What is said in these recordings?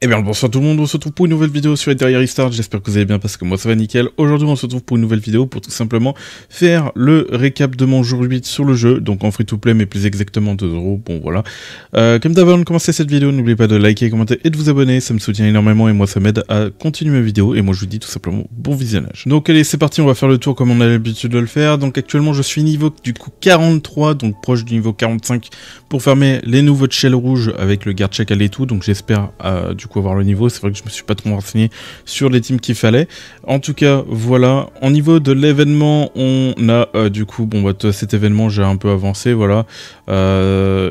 Eh bien bonsoir tout le monde, on se retrouve pour une nouvelle vidéo sur Derrière Restart, j'espère que vous allez bien parce que moi ça va nickel. Aujourd'hui on se retrouve pour une nouvelle vidéo pour tout simplement faire le récap de mon jour 8 sur le jeu, donc en free to play mais plus exactement 2 €, bon voilà. Comme d'hab avant de commencer cette vidéo, n'oubliez pas de liker, commenter et de vous abonner, ça me soutient énormément et moi ça m'aide à continuer mes vidéos et moi je vous dis tout simplement bon visionnage. Donc allez c'est parti, on va faire le tour comme on a l'habitude de le faire, donc actuellement je suis niveau du coup 43, donc proche du niveau 45 pour fermer les nouveaux shell rouges avec le garde chacal et tout, donc j'espère du coup avoir le niveau. C'est vrai que je me suis pas trop renseigné sur les teams qu'il fallait. En tout cas, voilà. En niveau de l'événement, on a du coup, bon bah cet événement j'ai un peu avancé, voilà.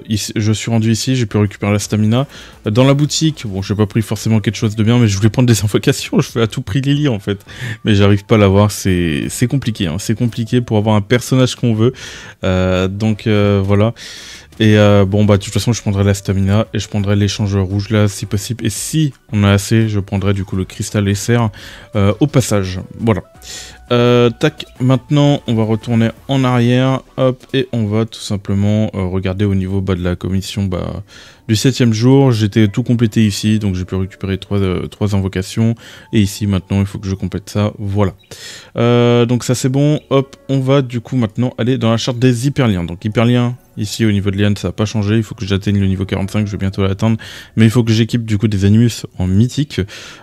Ici, je suis rendu ici, j'ai pu récupérer la stamina. Dans la boutique, bon j'ai pas pris forcément quelque chose de bien, mais je voulais prendre des invocations, je fais à tout prix Lily en fait. Mais j'arrive pas à l'avoir, c'est compliqué, hein. C'est compliqué pour avoir un personnage qu'on veut. Donc voilà. Et bon bah de toute façon je prendrai la stamina et je prendrai l'échangeur rouge là si possible, et si on a assez je prendrai du coup le cristal SR au passage, voilà. Tac, maintenant on va retourner en arrière, hop, et on va tout simplement regarder au niveau de la commission du 7e jour. J'étais tout complété ici, donc j'ai pu récupérer 3 invocations, et ici maintenant il faut que je complète ça, voilà. Donc ça c'est bon, hop, on va du coup maintenant aller dans la charte des hyperliens. Donc hyperliens, ici au niveau de Liane ça n'a pas changé, il faut que j'atteigne le niveau 45, je vais bientôt l'atteindre, mais il faut que j'équipe du coup des animus en mythique.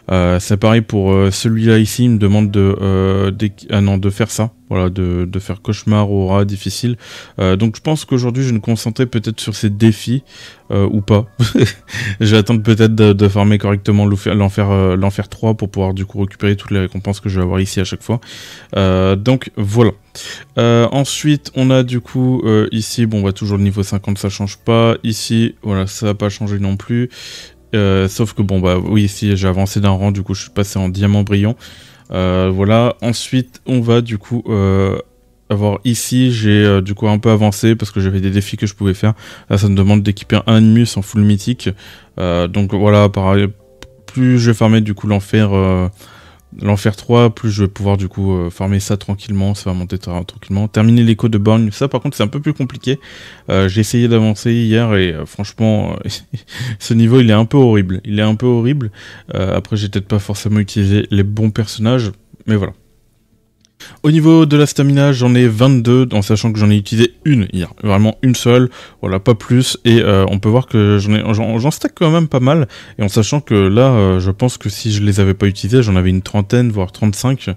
C'est pareil pour celui-là ici, il me demande de faire ça, voilà, de faire cauchemar, aura, difficile. Donc je pense qu'aujourd'hui je vais me concentrer peut-être sur ces défis, ou pas. Je vais attendre peut-être de farmer correctement l'enfer 3 pour pouvoir du coup récupérer toutes les récompenses que je vais avoir ici à chaque fois. Donc voilà. Ensuite on a du coup ici, bon bah toujours le niveau 50 ça change pas, ici voilà ça n'a pas changé non plus, sauf que bon bah oui ici j'ai avancé d'un rang, du coup je suis passé en diamant brillant, voilà. Ensuite on va du coup avoir ici, j'ai du coup un peu avancé parce que j'avais des défis que je pouvais faire. Là ça me demande d'équiper un animus en full mythique, donc voilà, pareil, plus je vais farmer du coup l'enfer 3, plus je vais pouvoir du coup farmer ça tranquillement, ça va monter tranquillement. Terminer l'écho de borgne, ça par contre c'est un peu plus compliqué. J'ai essayé d'avancer hier et franchement ce niveau il est un peu horrible. Il est un peu horrible. Après j'ai peut-être pas forcément utilisé les bons personnages, mais voilà. Au niveau de la stamina, j'en ai 22, en sachant que j'en ai utilisé une hier, vraiment une seule, voilà, pas plus, et on peut voir que j'en stack quand même pas mal, et en sachant que là, je pense que si je les avais pas utilisés, j'en avais une trentaine, voire 35,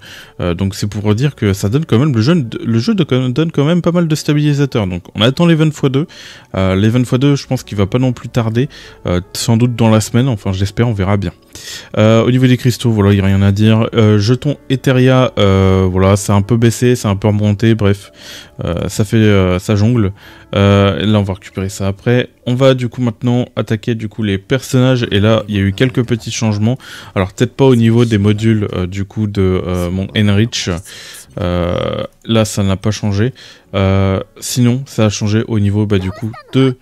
donc c'est pour dire que ça donne quand même, le jeu donne quand même pas mal de stabilisateurs, donc on attend l'event x2, l'event x2 je pense qu'il va pas non plus tarder, sans doute dans la semaine, enfin j'espère, on verra bien. Au niveau des cristaux, voilà, il n'y a rien à dire. Jeton Etheria, voilà, c'est un peu baissé, c'est un peu remonté, bref, ça jongle. Là, on va récupérer ça après. On va du coup maintenant attaquer du coup les personnages, et là, il y a eu quelques petits changements. Alors, peut-être pas au niveau des modules du coup de mon Enrich. Là, ça n'a pas changé. Sinon, ça a changé au niveau du coup de...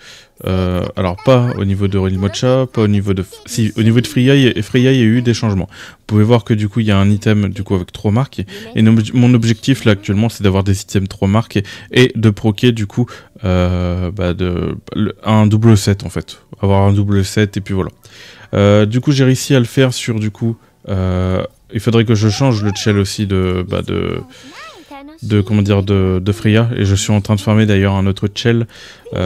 alors pas au niveau de Relimocha, pas au niveau de... Si, au niveau de Freya, il y a eu des changements. Vous pouvez voir que du coup il y a un item du coup avec 3 marques, et mon objectif là actuellement c'est d'avoir des items 3 marques et de proquer du coup un double set en fait. Avoir un double set et puis voilà. Du coup j'ai réussi à le faire sur du coup... il faudrait que je change le shell aussi de Freya, et je suis en train de farmer d'ailleurs un autre shell,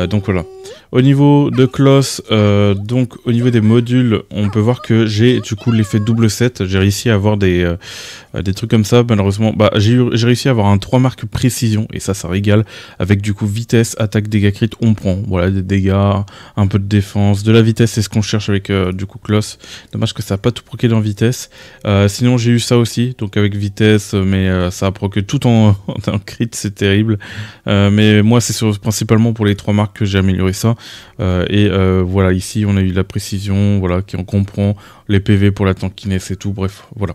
donc voilà. Au niveau de Kloss, donc au niveau des modules, on peut voir que j'ai du coup l'effet double set, j'ai réussi à avoir des trucs comme ça. Malheureusement, j'ai réussi à avoir un 3 marques précision, et ça régale, avec du coup vitesse, attaque, dégâts crit, on prend, voilà, des dégâts, un peu de défense, de la vitesse, c'est ce qu'on cherche avec du coup Kloss. Dommage que ça n'a pas tout proqué dans vitesse. Sinon j'ai eu ça aussi, donc avec vitesse, mais ça a proqué tout en crit, c'est terrible. Mais moi c'est principalement pour les 3 marques que j'ai amélioré ça. Voilà, ici on a eu la précision, voilà, qui en comprend les PV pour la tankiness et tout, bref, voilà.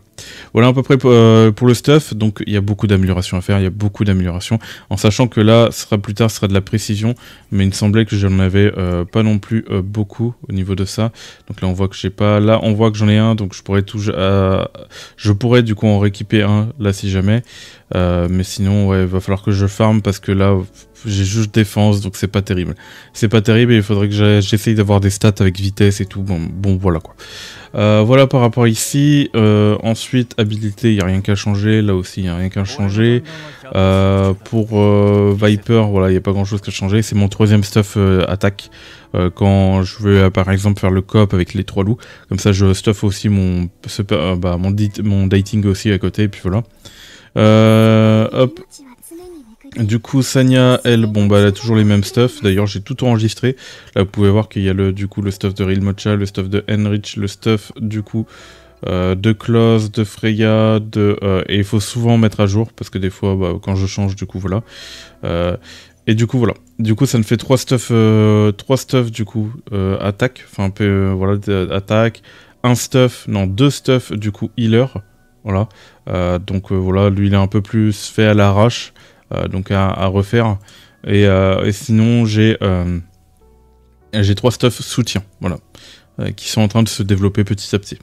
Voilà à peu près pour le stuff, donc il y a beaucoup d'améliorations à faire, il y a beaucoup d'améliorations, en sachant que là, plus tard, ce sera de la précision, mais il me semblait que j'en avais pas non plus beaucoup au niveau de ça. Donc là, on voit que j'ai pas, là, on voit que j'en ai un, donc je pourrais du coup en rééquiper un, là, si jamais, mais sinon, ouais, il va falloir que je farm, parce que là... j'ai juste défense, donc c'est pas terrible. C'est pas terrible. terrible et il faudrait que j'essaye d'avoir des stats avec vitesse et tout. Bon voilà quoi. Voilà par rapport ici. Ensuite, habilité, il n'y a rien qu'à changer. Là aussi, il n'y a rien qu'à changer. Pour Viper, voilà, il n'y a pas grand chose qu'à changer. C'est mon troisième stuff attaque. Quand je veux par exemple faire le coop avec les 3 loups. Comme ça, je stuff aussi mon dating aussi à côté. Et puis voilà. Hop. Du coup, Sanya, elle, bon bah elle a toujours les mêmes stuff. D'ailleurs, j'ai tout enregistré. Là, vous pouvez voir qu'il y a le stuff de Real Mocha, le stuff de Enrich, le stuff du coup de Klaus, de Freya, et il faut souvent mettre à jour parce que des fois, bah, quand je change, du coup, voilà. Et du coup, voilà. Du coup, ça me fait 3 stuff du coup attaque, enfin un peu voilà attaque, 2 stuff du coup healer, voilà. Donc voilà, lui il est un peu plus fait à l'arrache. Donc à refaire et sinon j'ai 3 stuff soutien, voilà, qui sont en train de se développer petit à petit.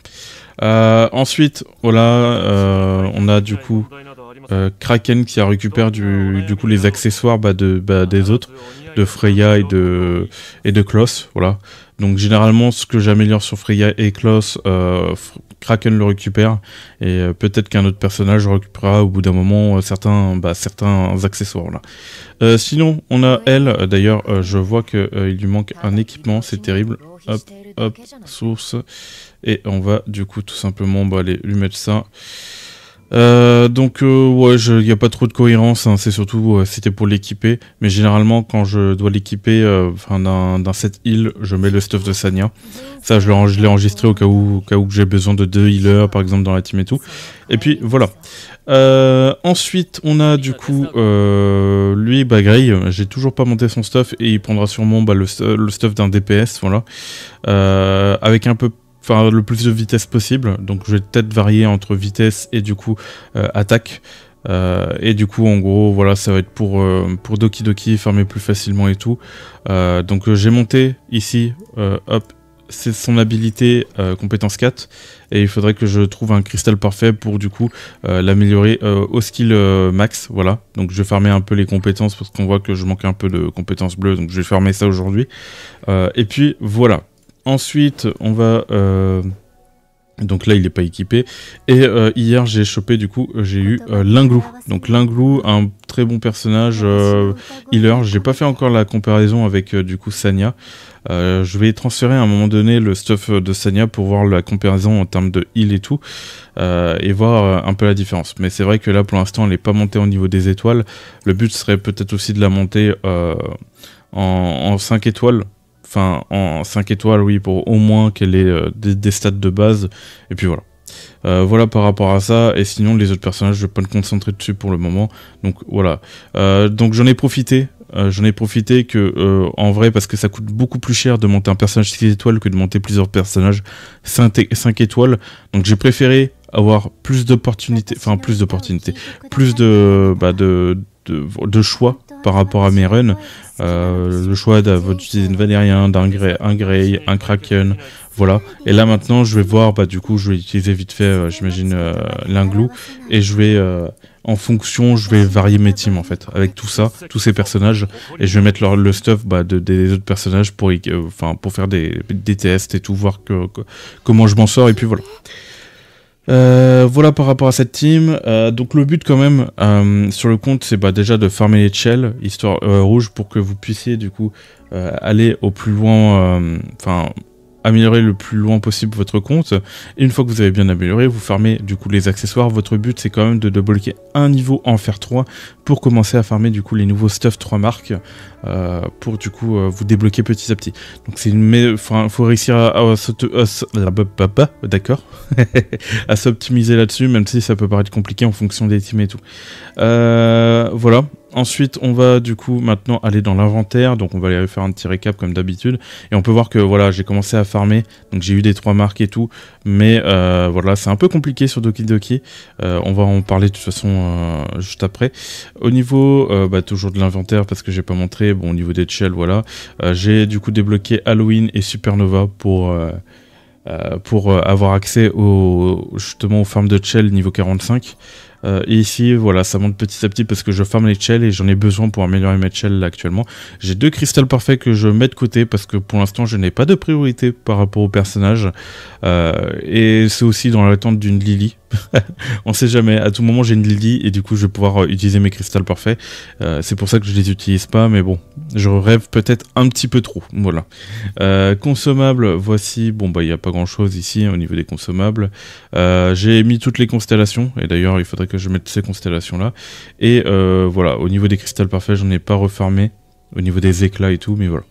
Ensuite voilà, on a du coup Kraken qui récupère du coup les accessoires des autres, de Freya et de Klaus, voilà. Donc généralement ce que j'améliore sur Freya et Klaus, Kraken le récupère et peut-être qu'un autre personnage récupérera au bout d'un moment certains accessoires là. Sinon on a elle, d'ailleurs je vois qu'il lui manque un équipement, c'est terrible. Hop, source, et on va du coup tout simplement aller lui mettre ça. Donc ouais, il n'y a pas trop de cohérence, hein, c'est surtout c'était pour l'équiper, mais généralement quand je dois l'équiper d'un set heal, je mets le stuff de Sanya. Ça je l'ai enregistré au cas où j'ai besoin de 2 healers par exemple dans la team et tout. Et puis voilà. Ensuite on a du coup lui, Grey, j'ai toujours pas monté son stuff et il prendra sûrement le stuff d'un DPS, voilà. Avec un peu le plus de vitesse possible, donc je vais peut-être varier entre vitesse et du coup attaque, et du coup en gros voilà, ça va être pour Doki Doki farmer plus facilement et tout. Donc j'ai monté ici, hop, c'est son habilité compétence 4, et il faudrait que je trouve un cristal parfait pour du coup l'améliorer au skill max, voilà. Donc je vais farmer un peu les compétences parce qu'on voit que je manque un peu de compétences bleues, donc je vais farmer ça aujourd'hui, et puis voilà. Ensuite, on va... donc là, il n'est pas équipé. Et hier, j'ai chopé, du coup, j'ai eu Linglou. Donc Linglou, un très bon personnage healer. J'ai pas fait encore la comparaison avec, du coup, Sanya. Je vais transférer à un moment donné le stuff de Sanya pour voir la comparaison en termes de heal et tout. Et voir un peu la différence. Mais c'est vrai que là, pour l'instant, elle n'est pas montée au niveau des étoiles. Le but serait peut-être aussi de la monter en 5 étoiles. Enfin, en 5 étoiles, oui, pour au moins qu'elle ait des stats de base. Et puis voilà. Voilà par rapport à ça. Et sinon, les autres personnages, je vais pas me concentrer dessus pour le moment. Donc voilà. Donc j'en ai profité. En vrai, parce que ça coûte beaucoup plus cher de monter un personnage 6 étoiles que de monter plusieurs personnages 5 étoiles. Donc j'ai préféré avoir plus d'opportunités. Enfin, plus de choix par rapport à mes runs. Le choix d'utiliser une Valérien, un Grey, un Kraken, voilà. Et là maintenant je vais voir, du coup je vais utiliser vite fait, j'imagine, Linglou, et je vais, en fonction, je vais varier mes teams en fait, avec tout ça, tous ces personnages, et je vais mettre le stuff des autres personnages pour faire des tests et tout, voir comment je m'en sors, et puis voilà. Voilà par rapport à cette team. Donc le but quand même sur le compte, c'est déjà de farmer les shells, histoire rouge, pour que vous puissiez du coup aller au plus loin, améliorer le plus loin possible votre compte. Et une fois que vous avez bien amélioré, vous farmez du coup les accessoires. Votre but c'est quand même de débloquer un niveau en fer 3 pour commencer à farmer du coup les nouveaux stuff 3 marques, pour du coup vous débloquer petit à petit. Donc c'est faut réussir d'accord à s'optimiser là-dessus, même si ça peut paraître compliqué en fonction des teams et tout. Voilà. Ensuite, on va du coup maintenant aller dans l'inventaire, donc on va aller faire un petit récap comme d'habitude, et on peut voir que voilà, j'ai commencé à farmer, donc j'ai eu des 3 marques et tout, mais voilà, c'est un peu compliqué sur Doki Doki, on va en parler de toute façon juste après. Au niveau toujours de l'inventaire, parce que j'ai pas montré, bon au niveau des shells, voilà, j'ai du coup débloqué Halloween et Supernova pour avoir accès justement aux farms de shell niveau 45. Et ici, voilà, ça monte petit à petit parce que je farm les shells et j'en ai besoin pour améliorer mes shells là actuellement. J'ai 2 cristals parfaits que je mets de côté parce que pour l'instant, je n'ai pas de priorité par rapport au personnage. Et c'est aussi dans l'attente d'une Lily. On sait jamais, à tout moment j'ai une Lily et du coup je vais pouvoir utiliser mes cristals parfaits. C'est pour ça que je les utilise pas, mais bon, je rêve peut-être un petit peu trop. Voilà. Consommables, voici. Bon bah il n'y a pas grand chose ici au niveau des consommables. J'ai mis toutes les constellations et d'ailleurs il faudrait que je mette ces constellations là. Et voilà, au niveau des cristals parfaits, j'en ai pas refarmé au niveau des éclats et tout, mais voilà.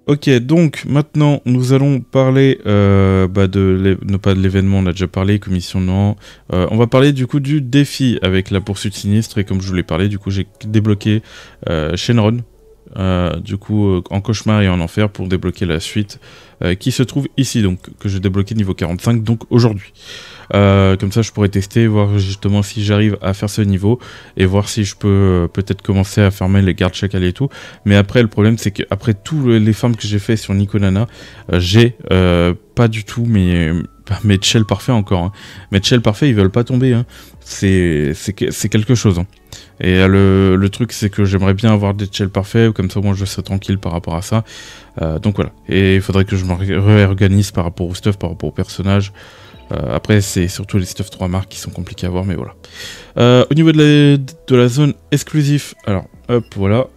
Ok, donc maintenant nous allons parler pas de l'événement, on a déjà parlé, commission non. On va parler du coup du défi avec la poursuite sinistre et comme je vous l'ai parlé, du coup j'ai débloqué Shenron, du coup en cauchemar et en enfer pour débloquer la suite qui se trouve ici, donc que j'ai débloqué niveau 45, donc aujourd'hui. Comme ça je pourrais tester, voir justement si j'arrive à faire ce niveau et voir si je peux peut-être commencer à farmer les gardes chacal et tout. Mais après le problème c'est qu'après tous les farms que j'ai fait sur Nico Nana, j'ai pas du tout mes shells parfaits encore. Hein. Mes shells parfaits ils veulent pas tomber. Hein. C'est quelque chose. Hein. Et le truc c'est que j'aimerais bien avoir des shells parfaits, comme ça moi je serai tranquille par rapport à ça. Donc voilà. Et il faudrait que je me réorganise par rapport au stuff, par rapport au personnage. Après c'est surtout les stuff 3 marques qui sont compliqués à voir, mais voilà. Au niveau de la zone exclusive, alors hop voilà.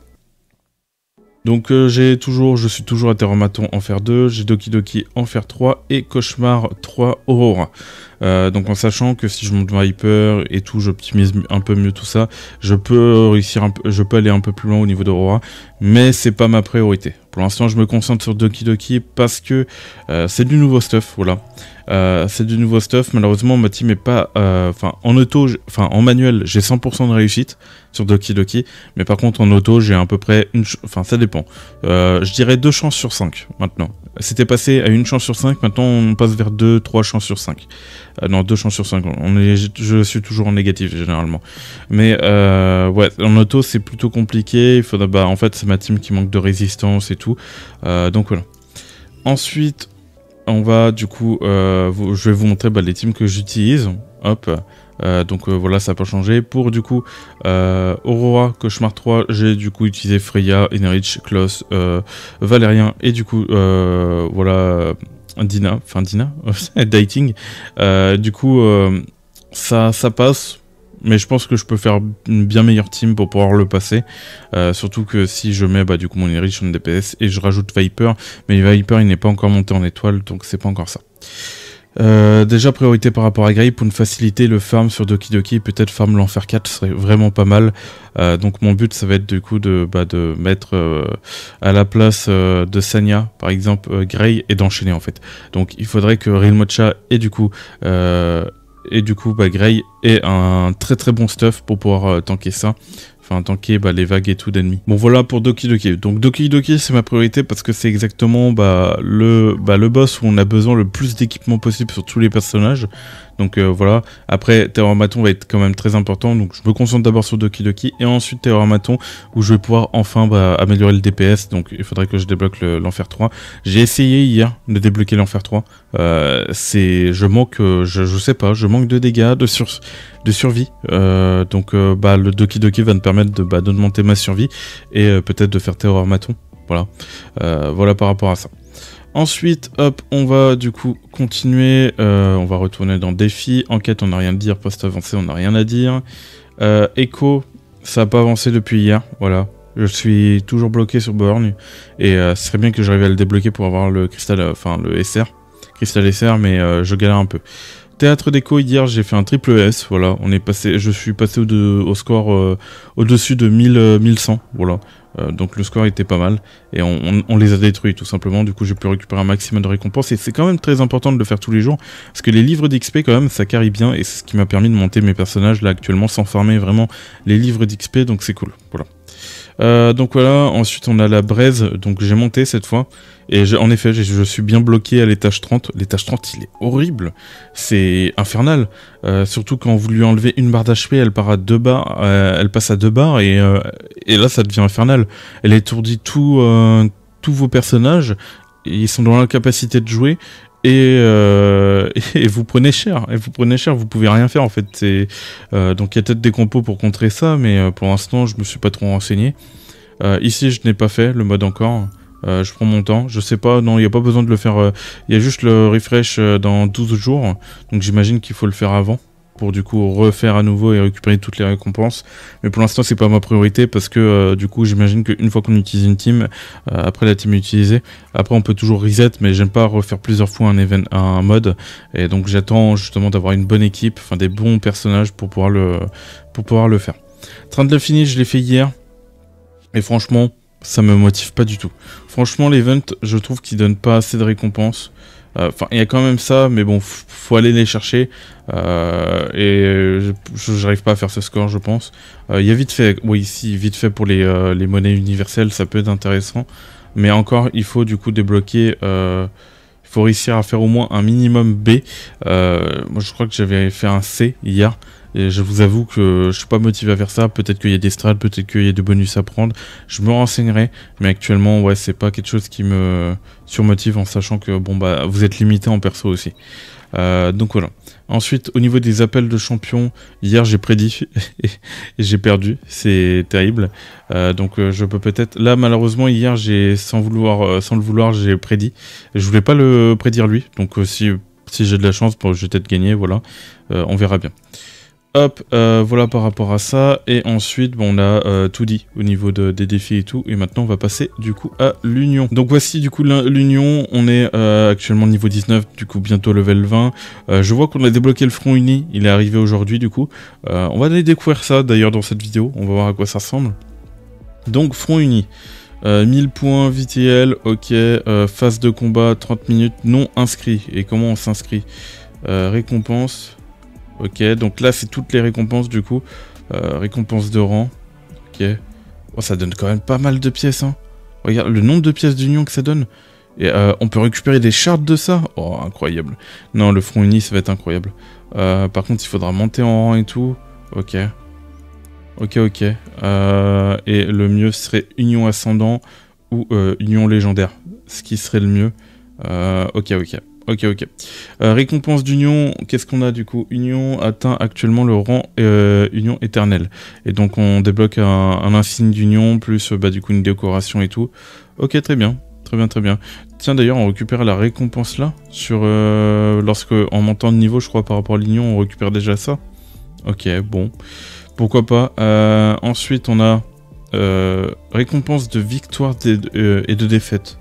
Donc je suis toujours à Terramaton Enfer 2, j'ai Doki Doki Enfer 3 et Cauchemar 3 Aurora. Donc en sachant que si je monte Viper et tout, j'optimise un peu mieux tout ça, je peux aller un peu plus loin au niveau d'Aurora, mais c'est pas ma priorité. Pour l'instant je me concentre sur Doki Doki parce que c'est du nouveau stuff, voilà. C'est du nouveau stuff, malheureusement ma team est pas... en manuel j'ai 100% de réussite sur Doki Doki, mais par contre en auto j'ai à peu près ça dépend. Je dirais 2 chances sur 5 maintenant. C'était passé à 1 chance sur 5, maintenant on passe vers 2-3 chances sur 5. Non, 2 chances sur 5, je suis toujours en négatif généralement. Mais ouais, en auto c'est plutôt compliqué, il faudra, en fait c'est ma team qui manque de résistance et tout. Donc voilà. Ensuite, on va du coup, je vais vous montrer les teams que j'utilise. Hop. Donc voilà, ça n'a pas changé. Pour du coup Aurora, Cauchemar 3, j'ai du coup utilisé Freya, Enerich, Klaus, Valérien et du coup voilà Dina, Dating. Du coup ça passe. Mais je pense que je peux faire une bien meilleure team pour pouvoir le passer. Surtout que si je mets du coup mon Enerich en DPS et je rajoute Viper. Mais Viper il n'est pas encore monté en étoile, donc c'est pas encore ça. Déjà priorité par rapport à Grey pour nous faciliter le farm sur Doki Doki, peut-être farm l'enfer 4 serait vraiment pas mal. Donc mon but ça va être du coup de mettre à la place de Sanya par exemple Grey et d'enchaîner en fait. Donc il faudrait que Real Mocha et du coup Grey ait un très bon stuff pour pouvoir tanker ça. Enfin tanker les vagues et tout d'ennemis. Bon voilà pour Doki Doki. Donc Doki Doki c'est ma priorité parce que c'est exactement le boss où on a besoin le plus d'équipement possible sur tous les personnages. Donc voilà, après Terramaton va être quand même très important, donc je me concentre d'abord sur Doki Doki et ensuite Terramaton où je vais pouvoir enfin améliorer le DPS, donc il faudrait que je débloque l'Enfer 3. J'ai essayé hier de débloquer l'Enfer 3, je manque de dégâts, de survie, donc le Doki Doki va me permettre d'augmenter ma survie et peut-être de faire Terramaton, voilà. Voilà par rapport à ça. Ensuite, hop, on va du coup continuer, on va retourner dans défi, enquête on n'a rien à dire, poste avancé on n'a rien à dire, Echo, ça n'a pas avancé depuis hier, voilà, je suis toujours bloqué sur Borgne, et ce serait bien que j'arrive à le débloquer pour avoir le cristal, le SR, cristal SR, mais je galère un peu. Théâtre d'écho, hier j'ai fait un triple S, voilà, je suis passé au score au-dessus de 1100, voilà. Donc le score était pas mal et on les a détruits tout simplement, du coup j'ai pu récupérer un maximum de récompenses et c'est quand même très important de le faire tous les jours parce que les livres d'XP quand même ça carry bien et c'est ce qui m'a permis de monter mes personnages là actuellement sans farmer vraiment les livres d'XP, donc c'est cool, voilà. Donc voilà, ensuite on a la braise, donc j'ai monté cette fois, et en effet je suis bien bloqué à l'étage 30, l'étage 30 il est horrible, c'est infernal, surtout quand vous lui enlevez une barre d'HP, elle passe à 2 barres, et là ça devient infernal, elle étourdit tous vos personnages, et ils sont dans l'incapacité de jouer, et vous prenez cher, vous pouvez rien faire en fait. Donc il y a peut-être des compos pour contrer ça, mais pour l'instant je me suis pas trop renseigné. Ici je n'ai pas fait le mode encore. Je prends mon temps, je sais pas, non, il n'y a pas besoin de le faire, il y a juste le refresh dans 12 jours, donc j'imagine qu'il faut le faire avant, pour du coup refaire à nouveau et récupérer toutes les récompenses, mais pour l'instant c'est pas ma priorité, parce que du coup j'imagine qu'une fois qu'on utilise une team, après la team est utilisée, après on peut toujours reset, mais j'aime pas refaire plusieurs fois un mode, et donc j'attends justement d'avoir une bonne équipe, enfin des bons personnages pour pouvoir le faire. Train de l'infini, je l'ai fait hier, et franchement, ça me motive pas du tout. Franchement, l'event, je trouve qu'il donne pas assez de récompenses. Enfin, il y a quand même ça, mais bon, faut aller les chercher. Et j'arrive pas à faire ce score, je pense. Il y a vite fait, oui, ici, vite fait pour les monnaies universelles, ça peut être intéressant. Mais encore, il faut du coup débloquer. Il faut réussir à faire au moins un minimum B. Moi, je crois que j'avais fait un C hier. Et je vous avoue que je suis pas motivé à faire ça. Peut-être qu'il y a des strats, peut-être qu'il y a des bonus à prendre. Je me renseignerai. Mais actuellement, ouais, c'est pas quelque chose qui me surmotive en sachant que bon bah vous êtes limité en perso aussi. Donc voilà. Ensuite, au niveau des appels de champions, hier j'ai prédit et j'ai perdu. C'est terrible. Donc je peux peut-être... Là, malheureusement, hier, sans le vouloir, j'ai prédit. Je voulais pas le prédire lui. Donc si j'ai de la chance, bon, je vais peut-être gagner, voilà. On verra bien. Hop, voilà par rapport à ça, et ensuite bon, on a tout dit au niveau des défis et tout, et maintenant on va passer du coup à l'union. Donc voici du coup l'union, on est actuellement niveau 19, du coup bientôt level 20, je vois qu'on a débloqué le front uni, il est arrivé aujourd'hui du coup, on va aller découvrir ça d'ailleurs dans cette vidéo, on va voir à quoi ça ressemble. Donc front uni, 1000 points VTL, ok, phase de combat 30 minutes, non inscrit, et comment on s'inscrit, récompense... Ok, donc là c'est toutes les récompenses du coup. Récompense de rang. Ok. Oh, ça donne quand même pas mal de pièces. Hein. Regarde le nombre de pièces d'union que ça donne. Et on peut récupérer des chartes de ça. Oh, incroyable. Non, le front uni ça va être incroyable. Par contre, il faudra monter en rang et tout. Ok. Ok, ok. Et le mieux serait union ascendant ou union légendaire. Ce qui serait le mieux. Ok, ok. Ok, ok. Récompense d'union, qu'est-ce qu'on a du coup? Union atteint actuellement le rang union éternelle. Et donc on débloque un insigne d'union, plus bah, du coup une décoration et tout. Ok, très bien. Très bien, très bien. Tiens, d'ailleurs, on récupère la récompense là. Lorsque, en montant de niveau, je crois, par rapport à l'union, on récupère déjà ça. Ok, bon. Pourquoi pas. Ensuite, on a récompense de victoire et de défaite.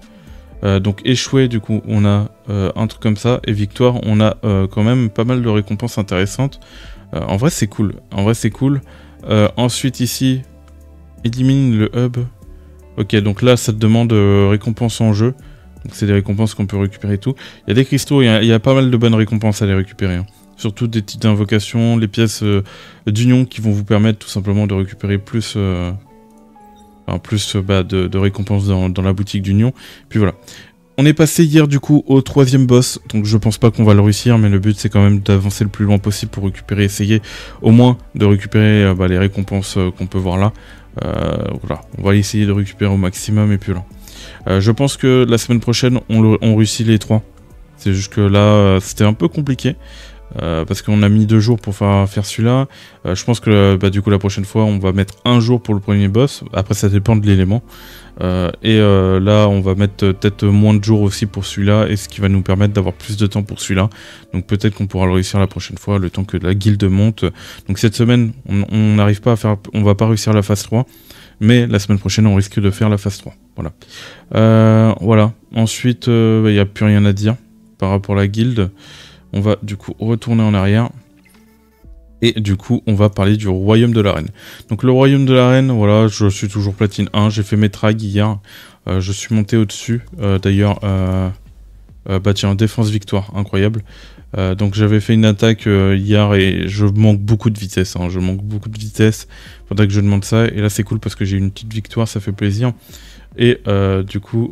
Donc échoué, du coup, on a un truc comme ça, et victoire, on a quand même pas mal de récompenses intéressantes. En vrai, c'est cool. En vrai, c'est cool. Ensuite, ici, élimine le hub. Ok, donc là, ça te demande récompense en jeu. Donc c'est des récompenses qu'on peut récupérer et tout. Il y a des cristaux, il y a pas mal de bonnes récompenses à les récupérer. Hein. Surtout des types d'invocations, les pièces d'union qui vont vous permettre tout simplement de récupérer plus... de récompenses dans la boutique d'union. Puis voilà. On est passé hier du coup au 3e boss, donc je pense pas qu'on va le réussir, mais le but c'est quand même d'avancer le plus loin possible pour récupérer, essayer au moins de récupérer les récompenses qu'on peut voir là. Voilà, on va essayer de récupérer au maximum et puis là. Je pense que la semaine prochaine on réussit les 3. C'est juste que là c'était un peu compliqué. Parce qu'on a mis 2 jours pour faire celui-là. Je pense que du coup la prochaine fois on va mettre 1 jour pour le premier boss. Après ça dépend de l'élément. Là on va mettre peut-être moins de jours aussi pour celui-là. Et ce qui va nous permettre d'avoir plus de temps pour celui-là. Donc peut-être qu'on pourra le réussir la prochaine fois. Le temps que la guilde monte. Donc cette semaine on n'arrive pas à faire... On va pas réussir la phase 3. Mais la semaine prochaine on risque de faire la phase 3. Voilà. Voilà. Ensuite il n'y a plus rien à dire par rapport à la guilde. On va du coup retourner en arrière. Et du coup, on va parler du royaume de l'arène. Donc le royaume de l'arène, voilà, je suis toujours platine 1. J'ai fait mes trags hier. Je suis monté au-dessus. D'ailleurs, tiens, défense victoire, incroyable. Donc j'avais fait une attaque hier et je manque beaucoup de vitesse. Hein, je manque beaucoup de vitesse. Faudrait que je demande ça. Et là, c'est cool parce que j'ai une petite victoire, ça fait plaisir. Et du coup,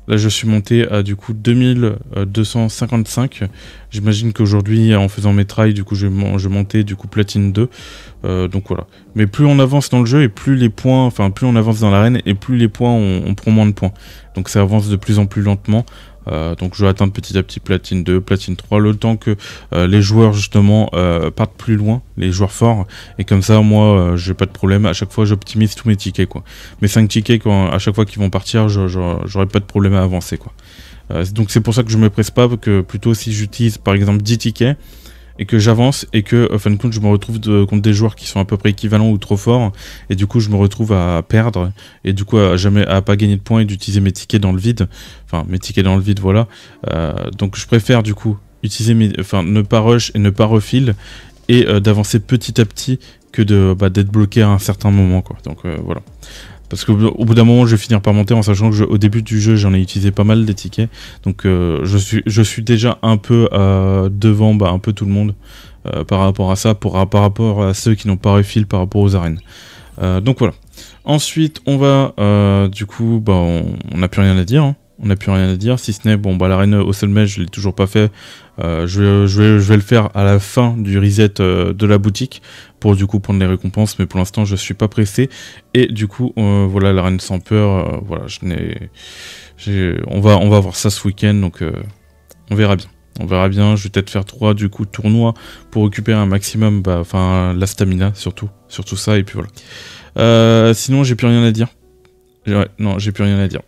là, je suis monté à du coup 2255. J'imagine qu'aujourd'hui, en faisant mes trails, du coup, je montais du coup platine 2. Donc voilà. Mais plus on avance dans le jeu et plus les points, enfin plus on avance dans l'arène et plus les points, on prend moins de points. Donc ça avance de plus en plus lentement. Donc je vais atteindre petit à petit platine 2, platine 3, le temps que les joueurs justement partent plus loin, les joueurs forts, et comme ça moi j'ai pas de problème, à chaque fois j'optimise tous mes tickets quoi. Mes 5 tickets à chaque fois qu'ils vont partir, j'aurai pas de problème à avancer quoi. Donc c'est pour ça que je me presse pas, que plutôt si j'utilise par exemple 10 tickets, et que j'avance et que fin de compte je me retrouve contre des joueurs qui sont à peu près équivalents ou trop forts, et du coup je me retrouve à perdre et du coup à pas gagner de points et d'utiliser mes tickets dans le vide, enfin mes tickets dans le vide voilà. Donc je préfère du coup utiliser ne pas rush et ne pas refill, et d'avancer petit à petit que d'être bloqué à un certain moment quoi. Donc voilà. Parce qu'au bout d'un moment, je vais finir par monter en sachant que au début du jeu, j'en ai utilisé pas mal des tickets. Donc je suis déjà un peu devant un peu tout le monde par rapport à ça, par rapport à ceux qui n'ont pas refill par rapport aux arènes. Donc voilà. Ensuite, on va, du coup, on n'a plus rien à dire. Hein. On n'a plus rien à dire, si ce n'est, l'arène au sommet, je l'ai toujours pas fait. Je vais le faire à la fin du reset de la boutique pour du coup prendre les récompenses, mais pour l'instant je suis pas pressé. Et du coup voilà, l'arène sans peur, voilà, on va voir ça ce week-end, donc on verra bien. On verra bien, je vais peut-être faire 3 du coup tournois pour récupérer un maximum, la stamina surtout ça, et puis voilà. Sinon j'ai plus rien à dire. Ouais, non, j'ai plus rien à dire.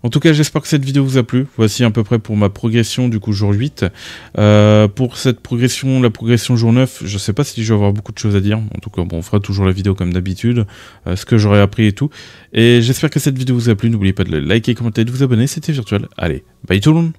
En tout cas, j'espère que cette vidéo vous a plu. Voici à peu près pour ma progression du coup jour 8. Pour cette progression, la progression jour 9, je sais pas si je vais avoir beaucoup de choses à dire. En tout cas, on fera toujours la vidéo comme d'habitude, ce que j'aurai appris et tout. Et j'espère que cette vidéo vous a plu. N'oubliez pas de liker, commenter, de vous abonner. C'était Virtual. Allez, bye tout le monde.